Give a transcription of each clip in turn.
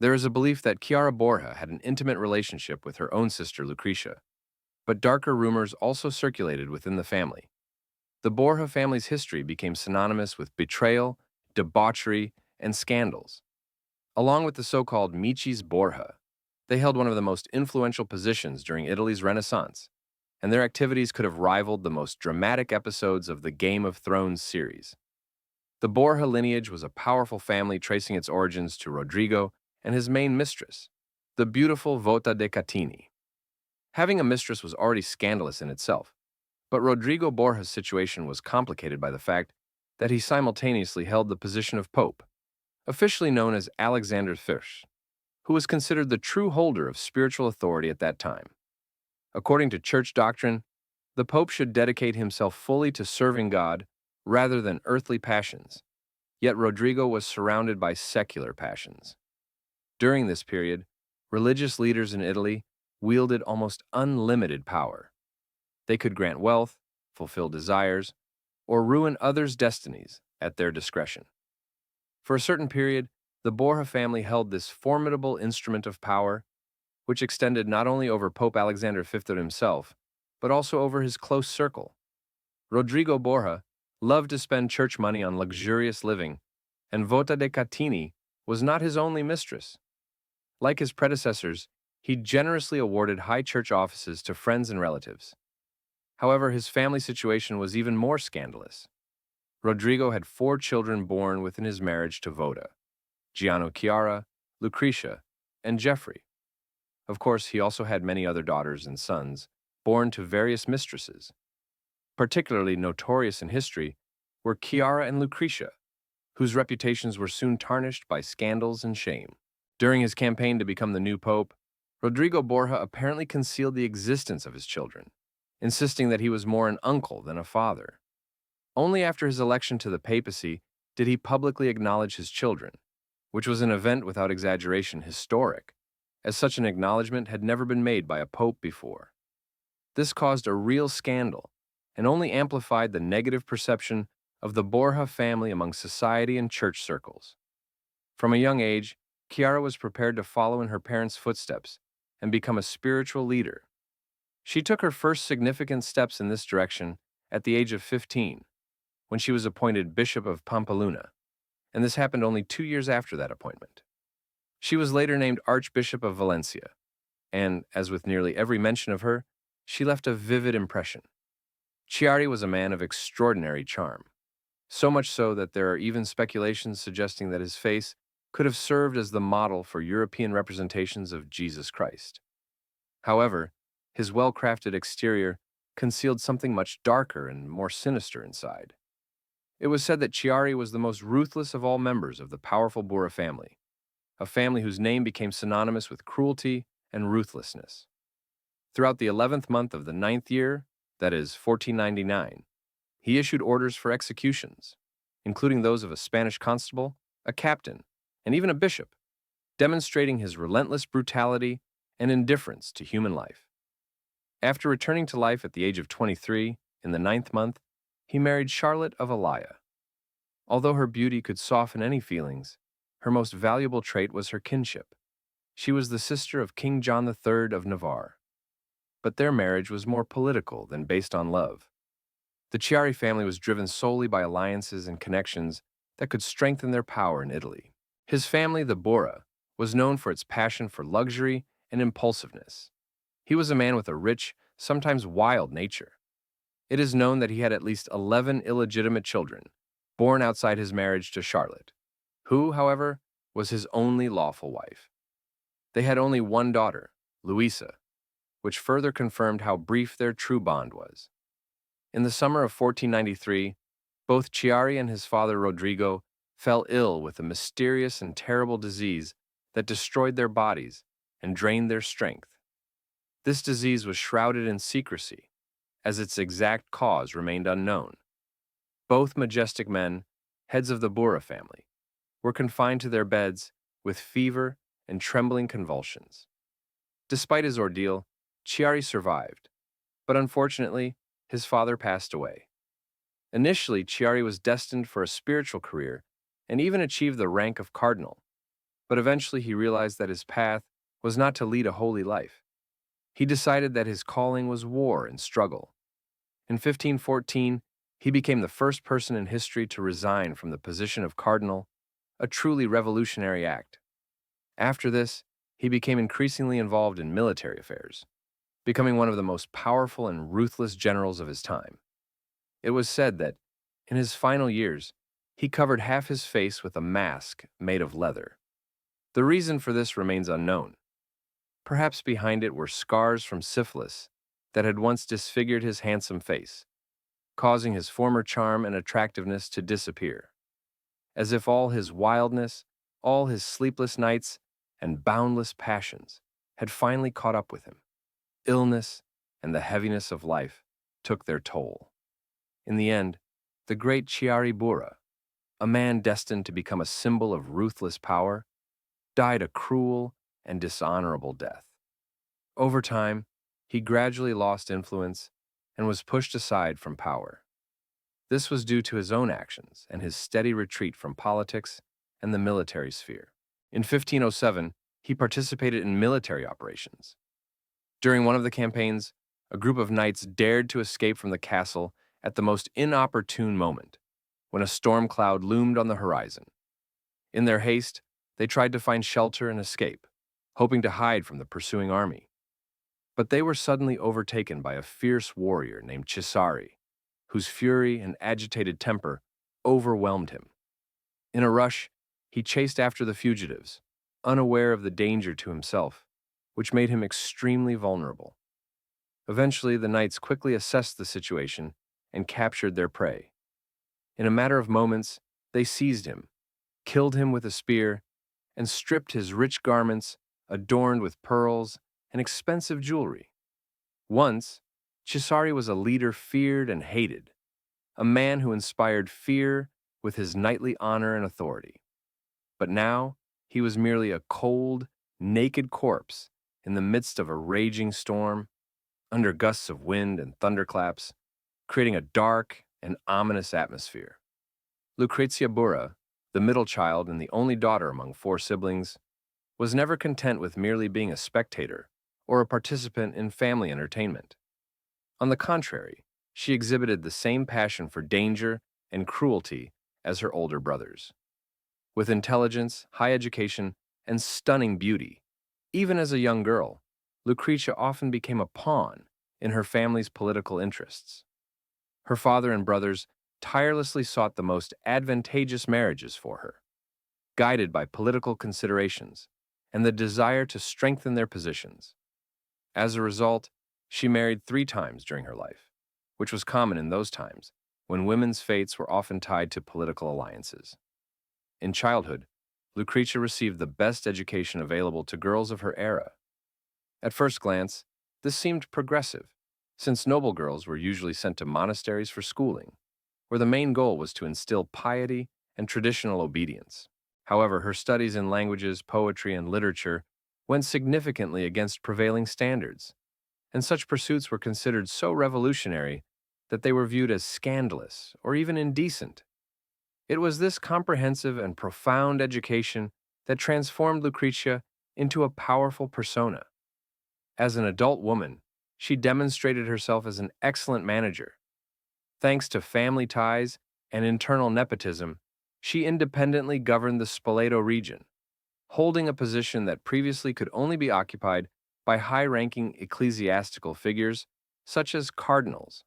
There is a belief that Chiara Borja had an intimate relationship with her own sister Lucretia, but darker rumors also circulated within the family. The Borja family's history became synonymous with betrayal, debauchery, and scandals. Along with the so-called Michis Borja, they held one of the most influential positions during Italy's Renaissance, and their activities could have rivaled the most dramatic episodes of the Game of Thrones series. The Borja lineage was a powerful family tracing its origins to Rodrigo and his main mistress, the beautiful Vota de Catini. Having a mistress was already scandalous in itself, but Rodrigo Borja's situation was complicated by the fact that he simultaneously held the position of pope, officially known as Alexander I, who was considered the true holder of spiritual authority at that time. According to church doctrine, the pope should dedicate himself fully to serving God rather than earthly passions, yet Rodrigo was surrounded by secular passions. During this period, religious leaders in Italy wielded almost unlimited power. They could grant wealth, fulfill desires, or ruin others' destinies at their discretion. For a certain period, the Borja family held this formidable instrument of power, which extended not only over Pope Alexander V himself, but also over his close circle. Rodrigo Borja loved to spend church money on luxurious living, and Vota de Catini was not his only mistress. Like his predecessors, he generously awarded high church offices to friends and relatives. However, his family situation was even more scandalous. Rodrigo had 4 children born within his marriage to Vota: Giano Chiara, Lucretia, and Geoffrey. Of course, he also had many other daughters and sons, born to various mistresses. Particularly notorious in history were Chiara and Lucretia, whose reputations were soon tarnished by scandals and shame. During his campaign to become the new pope, Rodrigo Borja apparently concealed the existence of his children, insisting that he was more an uncle than a father. Only after his election to the papacy did he publicly acknowledge his children, which was an event without exaggeration historic, as such an acknowledgement had never been made by a pope before. This caused a real scandal and only amplified the negative perception of the Borja family among society and church circles. From a young age, Chiara was prepared to follow in her parents' footsteps and become a spiritual leader. She took her first significant steps in this direction at the age of 15, when she was appointed Bishop of Pampeluna, and this happened only 2 years after that appointment. She was later named Archbishop of Valencia, and, as with nearly every mention of her, she left a vivid impression. Chiari was a man of extraordinary charm, so much so that there are even speculations suggesting that his face could have served as the model for European representations of Jesus Christ. However, his well-crafted exterior concealed something much darker and more sinister inside. It was said that Chiari was the most ruthless of all members of the powerful Bura family, a family whose name became synonymous with cruelty and ruthlessness. Throughout the 11th month of the 9th year, that is, 1499, he issued orders for executions, including those of a Spanish constable, a captain, and even a bishop, demonstrating his relentless brutality and indifference to human life. After returning to life at the age of 23, in the 9th month, he married Charlotte of Alaya. Although her beauty could soften any feelings, her most valuable trait was her kinship. She was the sister of King John III of Navarre. But their marriage was more political than based on love. The Chiari family was driven solely by alliances and connections that could strengthen their power in Italy. His family, the Bura, was known for its passion for luxury and impulsiveness. He was a man with a rich, sometimes wild nature. It is known that he had at least 11 illegitimate children, born outside his marriage to Charlotte, who, however, was his only lawful wife. They had only one daughter, Luisa, which further confirmed how brief their true bond was. In the summer of 1493, both Chiari and his father Rodrigo fell ill with a mysterious and terrible disease that destroyed their bodies and drained their strength. This disease was shrouded in secrecy, as its exact cause remained unknown. Both majestic men, heads of the Bura family, were confined to their beds with fever and trembling convulsions. Despite his ordeal, Chiari survived, but unfortunately, his father passed away. Initially, Chiari was destined for a spiritual career and even achieved the rank of cardinal. But eventually he realized that his path was not to lead a holy life. He decided that his calling was war and struggle. In 1514, he became the first person in history to resign from the position of cardinal, a truly revolutionary act. After this, he became increasingly involved in military affairs, becoming one of the most powerful and ruthless generals of his time. It was said that, in his final years, he covered half his face with a mask made of leather. The reason for this remains unknown. Perhaps behind it were scars from syphilis that had once disfigured his handsome face, causing his former charm and attractiveness to disappear. As if all his wildness, all his sleepless nights, and boundless passions had finally caught up with him. Illness and the heaviness of life took their toll. In the end, the great Bura, a man destined to become a symbol of ruthless power, died a cruel and dishonorable death. Over time, he gradually lost influence and was pushed aside from power. This was due to his own actions and his steady retreat from politics and the military sphere. In 1507, he participated in military operations. During one of the campaigns, a group of knights dared to escape from the castle at the most inopportune moment, when a storm cloud loomed on the horizon. In their haste, they tried to find shelter and escape, hoping to hide from the pursuing army. But they were suddenly overtaken by a fierce warrior named Cesare, whose fury and agitated temper overwhelmed him. In a rush, he chased after the fugitives, unaware of the danger to himself, which made him extremely vulnerable. Eventually, the knights quickly assessed the situation and captured their prey. In a matter of moments, they seized him, killed him with a spear, and stripped his rich garments adorned with pearls and expensive jewelry. Once, Cesare was a leader feared and hated, a man who inspired fear with his knightly honor and authority. But now, he was merely a cold, naked corpse in the midst of a raging storm, under gusts of wind and thunderclaps, creating a dark and ominous atmosphere. Lucrezia Bura, the middle child and the only daughter among four siblings, was never content with merely being a spectator or a participant in family entertainment. On the contrary, she exhibited the same passion for danger and cruelty as her older brothers. With intelligence, high education, and stunning beauty, even as a young girl, Lucretia often became a pawn in her family's political interests. Her father and brothers tirelessly sought the most advantageous marriages for her, guided by political considerations and the desire to strengthen their positions. As a result, she married 3 times during her life, which was common in those times when women's fates were often tied to political alliances. In childhood, Lucretia received the best education available to girls of her era. At first glance, this seemed progressive, since noble girls were usually sent to monasteries for schooling, where the main goal was to instill piety and traditional obedience. However, her studies in languages, poetry, and literature went significantly against prevailing standards, and such pursuits were considered so revolutionary that they were viewed as scandalous or even indecent. It was this comprehensive and profound education that transformed Lucretia into a powerful persona. As an adult woman, she demonstrated herself as an excellent manager. Thanks to family ties and internal nepotism, she independently governed the Spoleto region, holding a position that previously could only be occupied by high-ranking ecclesiastical figures such as cardinals.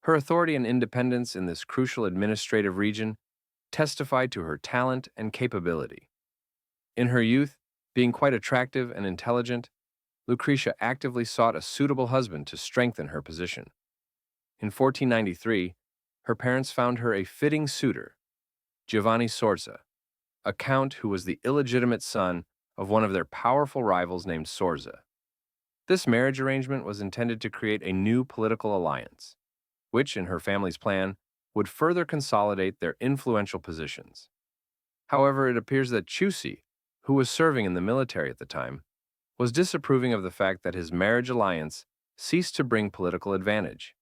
Her authority and independence in this crucial administrative region testified to her talent and capability. In her youth, being quite attractive and intelligent, Lucretia actively sought a suitable husband to strengthen her position. In 1493, her parents found her a fitting suitor, Giovanni Sforza, a count who was the illegitimate son of one of their powerful rivals named Sforza. This marriage arrangement was intended to create a new political alliance, which, in her family's plan, would further consolidate their influential positions. However, it appears that Ciusi, who was serving in the military at the time, was disapproving of the fact that his marriage alliance ceased to bring political advantage.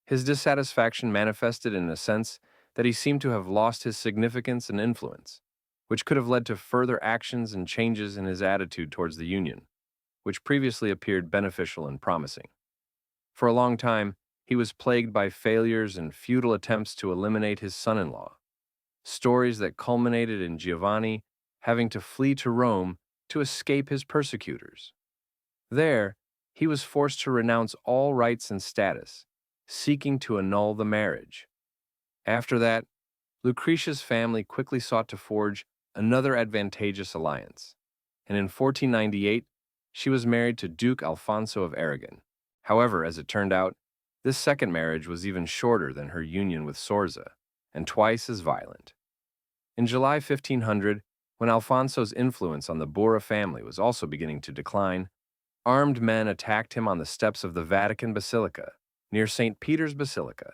His dissatisfaction manifested in a sense that he seemed to have lost his significance and influence, which could have led to further actions and changes in his attitude towards the union, which previously appeared beneficial and promising. For a long time, he was plagued by failures and futile attempts to eliminate his son-in-law, stories that culminated in Giovanni having to flee to Rome to escape his persecutors. There, he was forced to renounce all rights and status, seeking to annul the marriage. After that, Lucretia's family quickly sought to forge another advantageous alliance, and in 1498, she was married to Duke Alfonso of Aragon. However, as it turned out, this second marriage was even shorter than her union with Sforza, and twice as violent. In July 1500, when Alfonso's influence on the Bura family was also beginning to decline, armed men attacked him on the steps of the Vatican Basilica, near St. Peter's Basilica.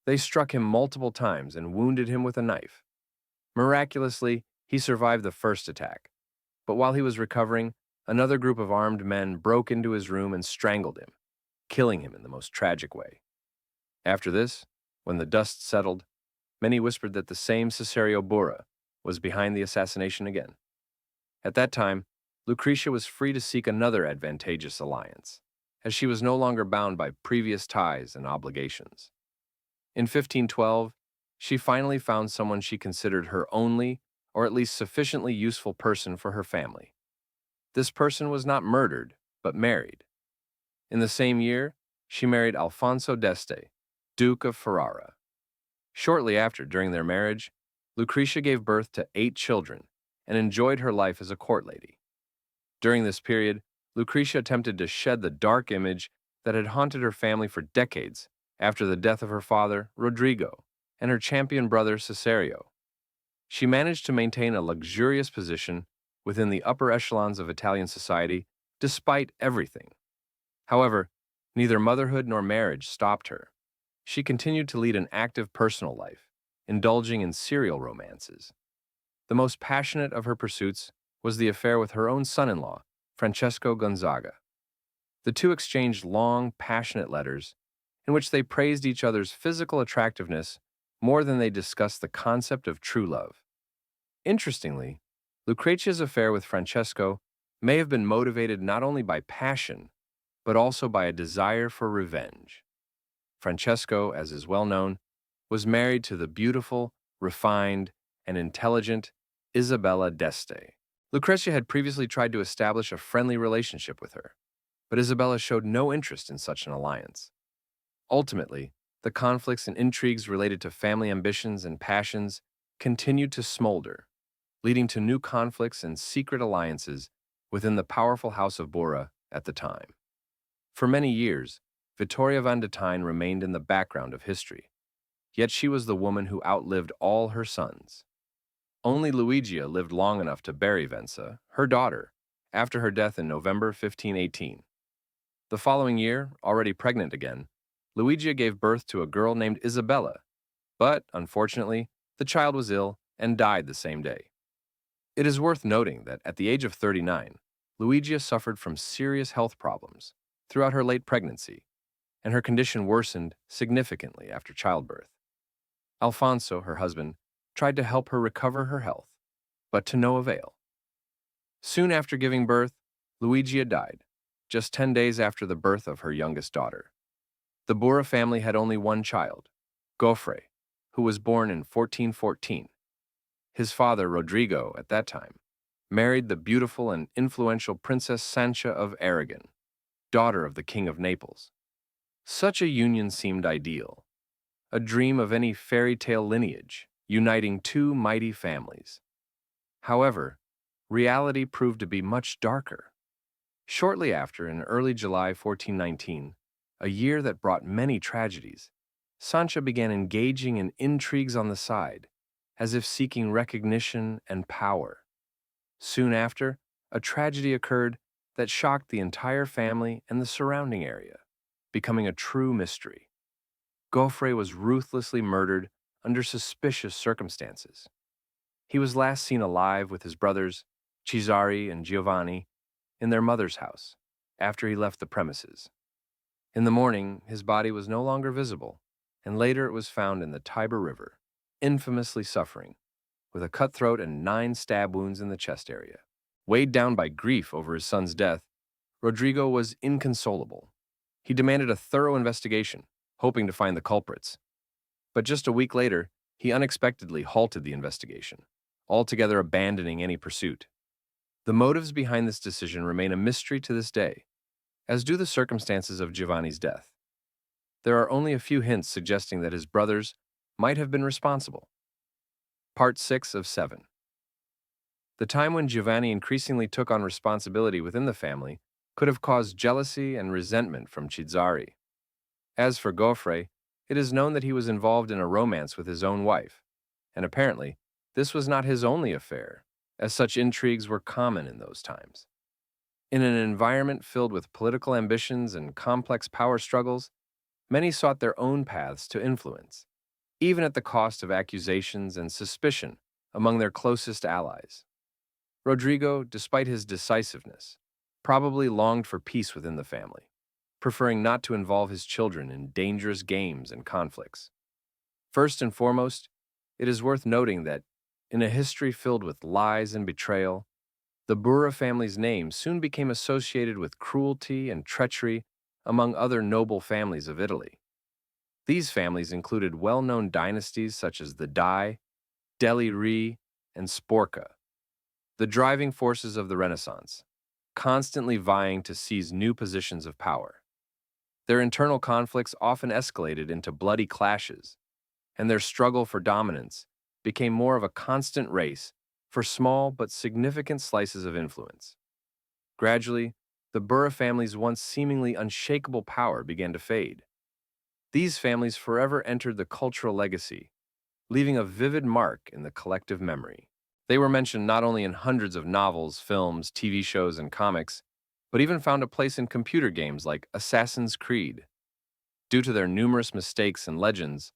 They struck him multiple times and wounded him with a knife. Miraculously, he survived the first attack, but while he was recovering, another group of armed men broke into his room and strangled him, killing him in the most tragic way. After this, when the dust settled, many whispered that the same Cesario Bura was behind the assassination again. At that time, Lucretia was free to seek another advantageous alliance, as she was no longer bound by previous ties and obligations. In 1512, she finally found someone she considered her only, or at least sufficiently useful person for her family. This person was not murdered, but married. In the same year, she married Alfonso d'Este, Duke of Ferrara. Shortly after, during their marriage, Lucretia gave birth to 8 children and enjoyed her life as a court lady. During this period, Lucretia attempted to shed the dark image that had haunted her family for decades after the death of her father, Rodrigo, and her champion brother, Cesario. She managed to maintain a luxurious position within the upper echelons of Italian society despite everything. However, neither motherhood nor marriage stopped her. She continued to lead an active personal life, indulging in serial romances. The most passionate of her pursuits was the affair with her own son-in-law, Francesco Gonzaga. The two exchanged long, passionate letters in which they praised each other's physical attractiveness more than they discussed the concept of true love. Interestingly, Lucretia's affair with Francesco may have been motivated not only by passion, but also by a desire for revenge. Francesco, as is well known, was married to the beautiful, refined, and intelligent Isabella d'Este. Lucretia had previously tried to establish a friendly relationship with her, but Isabella showed no interest in such an alliance. Ultimately, the conflicts and intrigues related to family ambitions and passions continued to smolder, leading to new conflicts and secret alliances within the powerful House of Bura at the time. For many years, Vittoria van de Thijn remained in the background of history, yet she was the woman who outlived all her sons. Only Luigia lived long enough to bury Venza, her daughter, after her death in November 1518. The following year, already pregnant again, Luigia gave birth to a girl named Isabella, but, unfortunately, the child was ill and died the same day. It is worth noting that at the age of 39, Luigia suffered from serious health problems throughout her late pregnancy, and her condition worsened significantly after childbirth. Alfonso, her husband, tried to help her recover her health, but to no avail. Soon after giving birth, Luigia died, just 10 days after the birth of her youngest daughter. The Bura family had only one child, Gofre, who was born in 1414. His father, Rodrigo, at that time, married the beautiful and influential Princess Sancha of Aragon, daughter of the King of Naples. Such a union seemed ideal, a dream of any fairy tale lineage, uniting two mighty families. However, reality proved to be much darker. Shortly after, in early July 1419, a year that brought many tragedies, Sancha began engaging in intrigues on the side, as if seeking recognition and power. Soon after, a tragedy occurred that shocked the entire family and the surrounding area, becoming a true mystery. Gofre was ruthlessly murdered under suspicious circumstances. He was last seen alive with his brothers, Cesare and Giovanni, in their mother's house, after he left the premises. In the morning, his body was no longer visible, and later it was found in the Tiber River, infamously suffering with a cut throat and 9 stab wounds in the chest area. Weighed down by grief over his son's death, Rodrigo was inconsolable. He demanded a thorough investigation, hoping to find the culprits. But just a week later, he unexpectedly halted the investigation, altogether abandoning any pursuit. The motives behind this decision remain a mystery to this day, as do the circumstances of Giovanni's death. There are only a few hints suggesting that his brothers might have been responsible. Part 6 of 7. The time when Giovanni increasingly took on responsibility within the family could have caused jealousy and resentment from Cesare. As for Gofre, it is known that he was involved in a romance with his own wife, and apparently, this was not his only affair, as such intrigues were common in those times. In an environment filled with political ambitions and complex power struggles, many sought their own paths to influence, even at the cost of accusations and suspicion among their closest allies. Rodrigo, despite his decisiveness, probably longed for peace within the family, preferring not to involve his children in dangerous games and conflicts. First and foremost, it is worth noting that, in a history filled with lies and betrayal, the Bura family's name soon became associated with cruelty and treachery among other noble families of Italy. These families included well-known dynasties such as the Dai, Deli Re, and Sporca, the driving forces of the Renaissance, constantly vying to seize new positions of power. Their internal conflicts often escalated into bloody clashes, and their struggle for dominance became more of a constant race for small but significant slices of influence. Gradually, the Bura family's once seemingly unshakable power began to fade. These families forever entered the cultural legacy, leaving a vivid mark in the collective memory. They were mentioned not only in hundreds of novels, films, TV shows, and comics, but even found a place in computer games like Assassin's Creed. Due to their numerous mistakes and legends,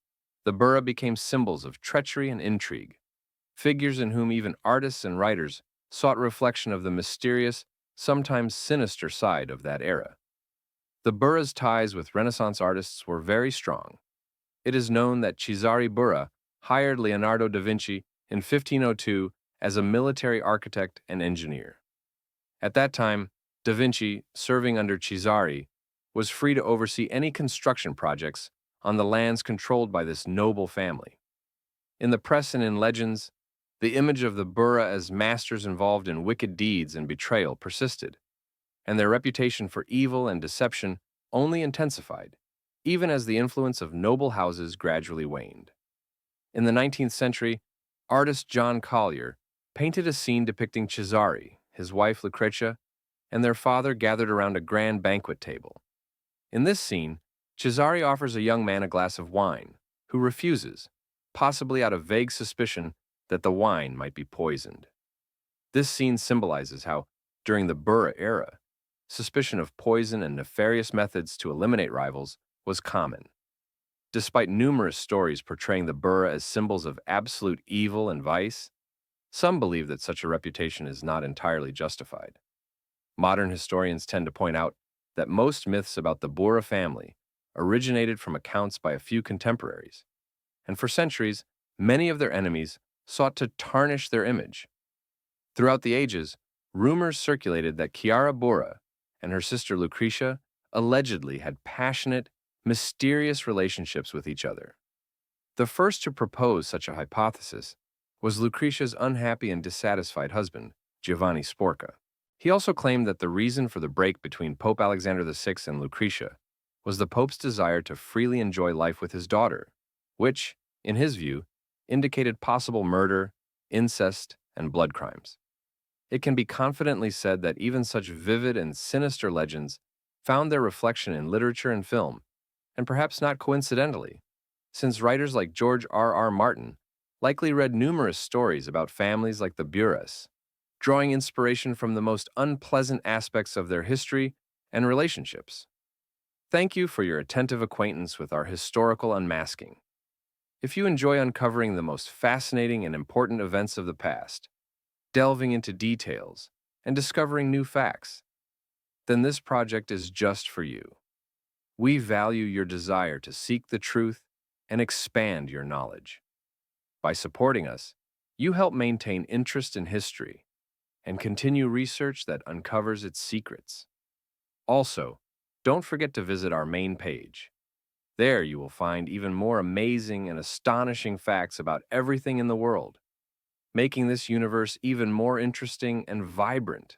the Bura became symbols of treachery and intrigue, figures in whom even artists and writers sought reflection of the mysterious, sometimes sinister side of that era. The Bura's ties with Renaissance artists were very strong. It is known that Cesare Bura hired Leonardo da Vinci in 1502 as a military architect and engineer. At that time, da Vinci, serving under Cesare, was free to oversee any construction projects on the lands controlled by this noble family. In the press and in legends, the image of the Bura as masters involved in wicked deeds and betrayal persisted, and their reputation for evil and deception only intensified, even as the influence of noble houses gradually waned. In the 19th century, artist John Collier painted a scene depicting Cesare, his wife Lucretia, and their father gathered around a grand banquet table. In this scene, Cesare offers a young man a glass of wine, who refuses, possibly out of vague suspicion that the wine might be poisoned. This scene symbolizes how, during the Bura era, suspicion of poison and nefarious methods to eliminate rivals was common. Despite numerous stories portraying the Bura as symbols of absolute evil and vice, some believe that such a reputation is not entirely justified. Modern historians tend to point out that most myths about the Bura family originated from accounts by a few contemporaries, and for centuries, many of their enemies sought to tarnish their image. Throughout the ages, rumors circulated that Chiara Bura and her sister Lucretia allegedly had passionate, mysterious relationships with each other. The first to propose such a hypothesis was Lucretia's unhappy and dissatisfied husband, Giovanni Sporca. He also claimed that the reason for the break between Pope Alexander VI and Lucretia was the Pope's desire to freely enjoy life with his daughter, which, in his view, indicated possible murder, incest, and blood crimes. It can be confidently said that even such vivid and sinister legends found their reflection in literature and film, and perhaps not coincidentally, since writers like George R.R. Martin likely read numerous stories about families like the Buras, drawing inspiration from the most unpleasant aspects of their history and relationships. Thank you for your attentive acquaintance with our historical unmasking. If you enjoy uncovering the most fascinating and important events of the past, delving into details, and discovering new facts, then this project is just for you. We value your desire to seek the truth and expand your knowledge. By supporting us, You help maintain interest in history and continue research that uncovers its secrets. Also, don't forget to visit our main page. There you will find even more amazing and astonishing facts about everything in the world, making this universe even more interesting and vibrant.